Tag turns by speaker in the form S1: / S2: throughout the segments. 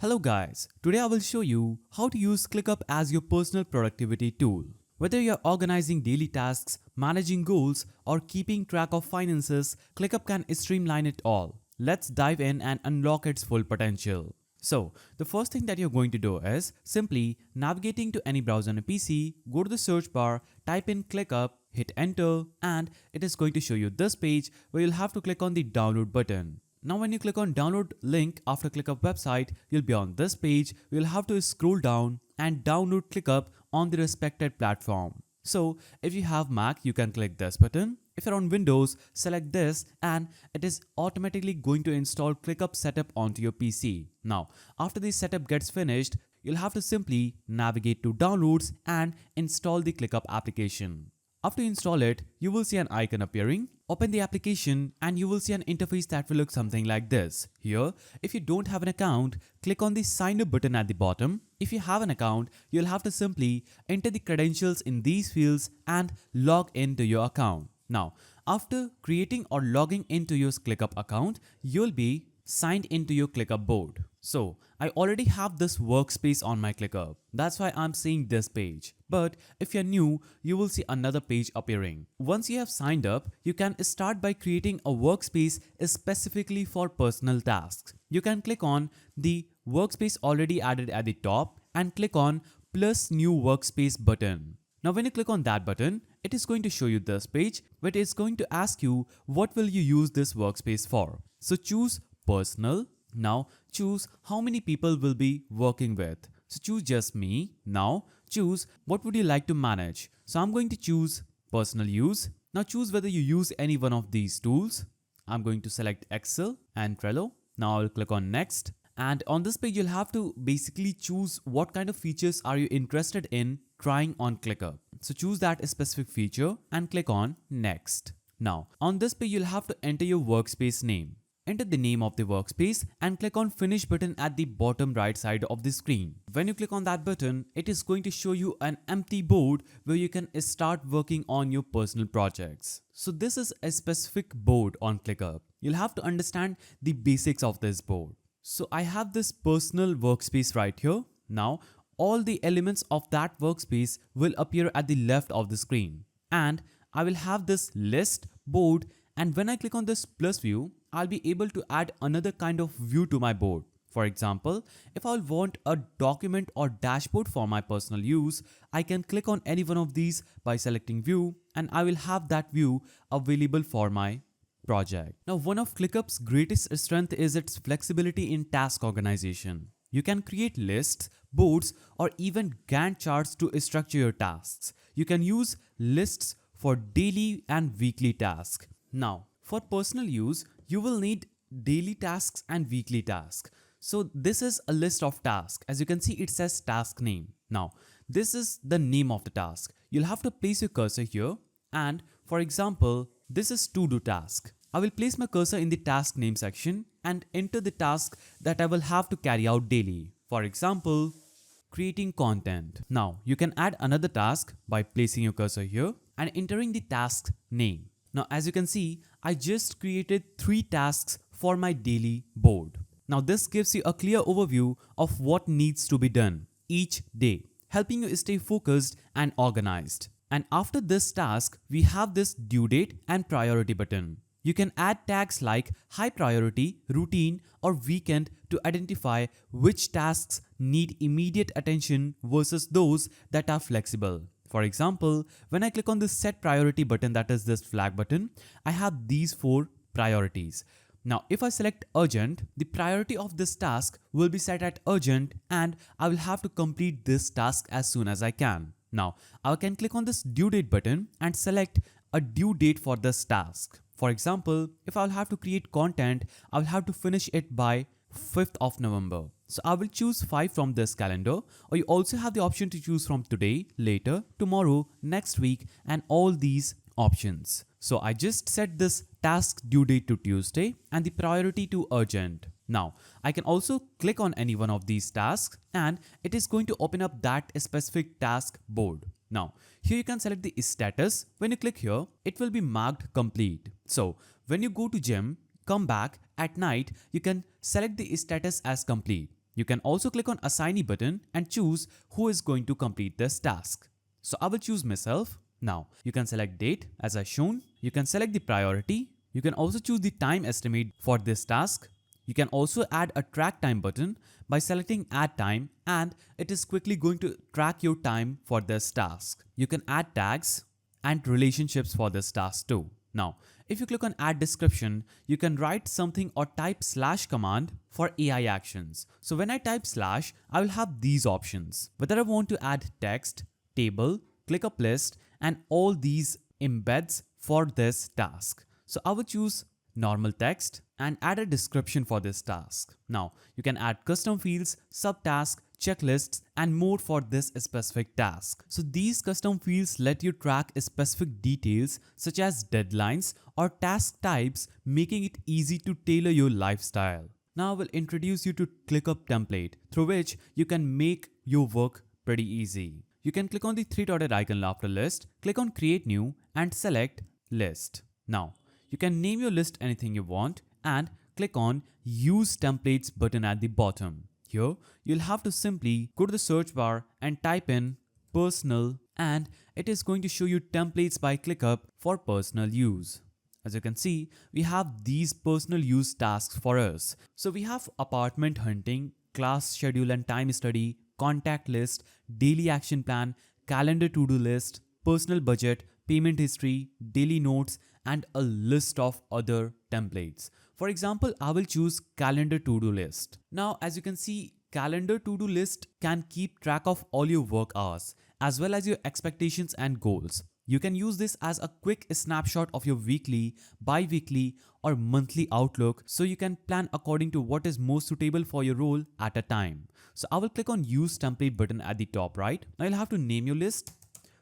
S1: Hello guys, today I will show you how to use ClickUp as your personal productivity tool. Whether you're organizing daily tasks, managing goals, or keeping track of finances, ClickUp can streamline it all. Let's dive in and unlock its full potential. So, the first thing that you're going to do is simply navigating to any browser on a PC, go to the search bar, type in ClickUp, hit enter, and it is going to show you this page where you'll have to click on the download button. Now when you click on download link after ClickUp website, you'll be on this page. You'll have to scroll down and download ClickUp on the respected platform. So if you have Mac, you can click this button. If you're on Windows, select this and it is automatically going to install ClickUp setup onto your PC. Now, after the setup gets finished, you'll have to simply navigate to downloads and install the ClickUp application. After you install it, you will see an icon appearing. Open the application and you will see an interface that will look something like this. Here, if you don't have an account, click on the sign up button at the bottom. If you have an account, you'll have to simply enter the credentials in these fields and log into your account. Now, after creating or logging into your ClickUp account, you'll be signed into your ClickUp board. So, I already have this workspace on my ClickUp. That's why I'm seeing this page. But if you're new, you will see another page appearing. Once you have signed up, you can start by creating a workspace specifically for personal tasks. You can click on the workspace already added at the top and click on plus new workspace button. Now when you click on that button, it is going to show you this page, but it's going to ask you what will you use this workspace for. So choose personal. Now choose how many people will be working with. So choose just me. Now choose what would you like to manage. So I'm going to choose personal use. Now choose whether you use any one of these tools. I'm going to select Excel and Trello. Now I'll click on next. And on this page, you'll have to basically choose what kind of features are you interested in trying on ClickUp. So choose that specific feature and click on next. Now on this page, you'll have to enter your workspace name. Enter the name of the workspace and click on finish button at the bottom right side of the screen. When you click on that button, it is going to show you an empty board where you can start working on your personal projects. So this is a specific board on ClickUp. You'll have to understand the basics of this board. So I have this personal workspace right here. Now all the elements of that workspace will appear at the left of the screen. And I will have this list board, and when I click on this plus view, I'll be able to add another kind of view to my board. For example, if I want a document or dashboard for my personal use, I can click on any one of these by selecting view and I will have that view available for my project. Now, one of ClickUp's greatest strength is its flexibility in task organization. You can create lists, boards, or even Gantt charts to structure your tasks. You can use lists for daily and weekly tasks. Now, for personal use, you will need daily tasks and weekly tasks. So this is a list of tasks. As you can see, it says task name. Now, this is the name of the task. You'll have to place your cursor here. And for example, this is to-do task. I will place my cursor in the task name section and enter the task that I will have to carry out daily. For example, creating content. Now, you can add another task by placing your cursor here and entering the task name. Now, as you can see, I just created 3 tasks for my daily board. Now, this gives you a clear overview of what needs to be done each day, helping you stay focused and organized. And after this task, we have this due date and priority button. You can add tags like high priority, routine, or weekend to identify which tasks need immediate attention versus those that are flexible. For example, when I click on this set priority button, that is this flag button, I have these 4 priorities. Now, if I select urgent, the priority of this task will be set at urgent and I will have to complete this task as soon as I can. Now, I can click on this due date button and select a due date for this task. For example, if I'll have to create content, I'll have to finish it by 5th of November. So I will choose 5 from this calendar, or you also have the option to choose from today, later, tomorrow, next week, and all these options. So I just set this task due date to Tuesday and the priority to urgent. Now, I can also click on any one of these tasks and it is going to open up that specific task board. Now, here you can select the status. When you click here, it will be marked complete. So when you go to gym, come back at night, you can select the status as complete. You can also click on Assignee button and choose who is going to complete this task. So I will choose myself. Now you can select date as I shown. You can select the priority. You can also choose the time estimate for this task. You can also add a track time button by selecting add time, and it is quickly going to track your time for this task. You can add tags and relationships for this task too. Now, if you click on add description, you can write something or type slash command for AI actions. So when I type slash, I will have these options. Whether I want to add text, table, ClickUp list, and all these embeds for this task. So I will choose normal text and add a description for this task. Now you can add custom fields, subtasks, checklists, and more for this specific task. So these custom fields let you track specific details such as deadlines or task types, making it easy to tailor your lifestyle. Now I will introduce you to ClickUp template through which you can make your work pretty easy. You can click on the three-dotted icon after list, click on create new and select list. Now you can name your list anything you want and click on use templates button at the bottom. Here you'll have to simply go to the search bar and type in personal, and it is going to show you templates by ClickUp for personal use. As you can see, we have these personal use tasks for us. So we have apartment hunting, class schedule and time study, contact list, daily action plan, calendar to-do list, personal budget, payment history, daily notes, and a list of other templates. For example, I will choose calendar to-do list. Now, as you can see, calendar to-do list can keep track of all your work hours as well as your expectations and goals. You can use this as a quick snapshot of your weekly, bi-weekly, or monthly outlook, so you can plan according to what is most suitable for your role at a time. So I will click on use template button at the top right. Now you'll have to name your list.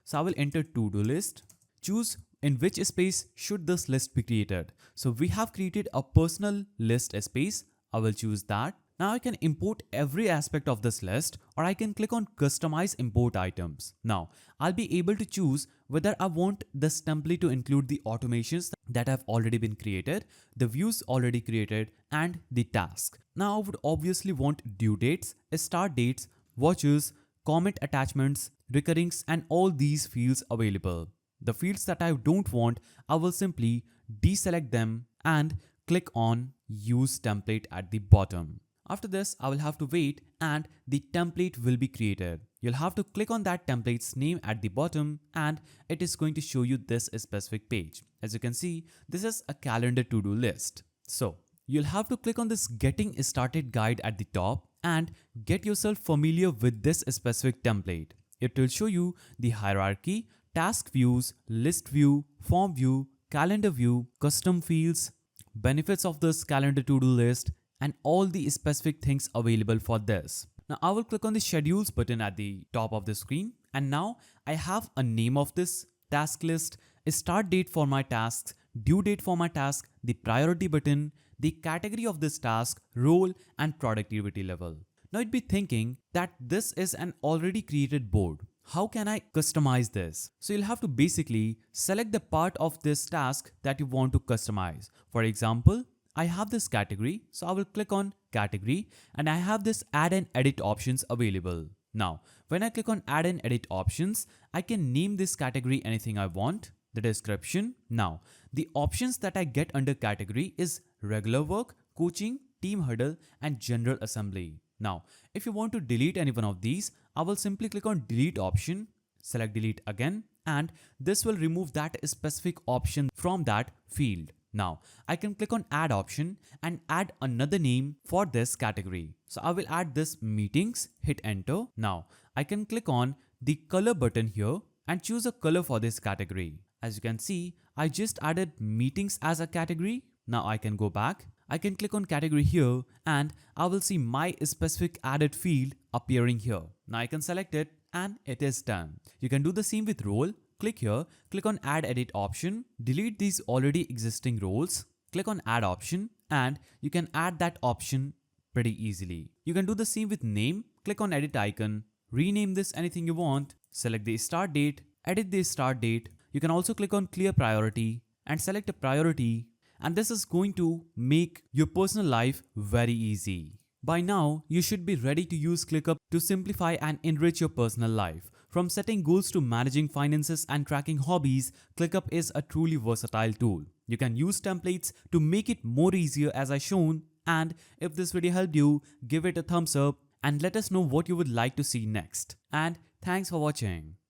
S1: So I will enter to-do list. Choose in which space should this list be created. So we have created a personal list space. I will choose that. Now I can import every aspect of this list, or I can click on customize import items. Now I'll be able to choose whether I want this template to include the automations that have already been created, the views already created, and the task. Now I would obviously want due dates, start dates, watches, comment attachments, recurrings, and all these fields available. The fields that I don't want, I will simply deselect them and click on use template at the bottom. After this, I will have to wait and the template will be created. You'll have to click on that template's name at the bottom and it is going to show you this specific page. As you can see, this is a calendar to-do list. So you'll have to click on this getting started guide at the top and get yourself familiar with this specific template. It will show you the hierarchy, task views, list view, form view, calendar view, custom fields, benefits of this calendar to-do list, and all the specific things available for this. Now I will click on the schedules button at the top of the screen, and now I have a name of this task list, a start date for my tasks, due date for my task, the priority button, the category of this task, role, and productivity level. Now you'd be thinking that this is an already created board. How can I customize this? So you'll have to basically select the part of this task that you want to customize. For example, I have this category, so I will click on category and I have this add and edit options available. Now, when I click on add and edit options, I can name this category anything I want, the description. Now, the options that I get under category is regular work, coaching, team huddle, and general assembly. Now, if you want to delete any one of these, I will simply click on delete option, select delete again, and this will remove that specific option from that field. Now, I can click on add option and add another name for this category. So I will add this meetings, hit enter. Now, I can click on the color button here and choose a color for this category. As you can see, I just added meetings as a category. Now I can go back. I can click on category here and I will see my specific added field appearing here. Now I can select it and it is done. You can do the same with role. Click here, click on add edit option, delete these already existing roles, click on add option and you can add that option pretty easily. You can do the same with name, click on edit icon, rename this anything you want, select the start date, edit the start date. You can also click on clear priority and select a priority, and this is going to make your personal life very easy. By now, you should be ready to use ClickUp to simplify and enrich your personal life. From setting goals to managing finances and tracking hobbies, ClickUp is a truly versatile tool. You can use templates to make it more easier as I shown, and if this video helped you, give it a thumbs up and let us know what you would like to see next. And thanks for watching.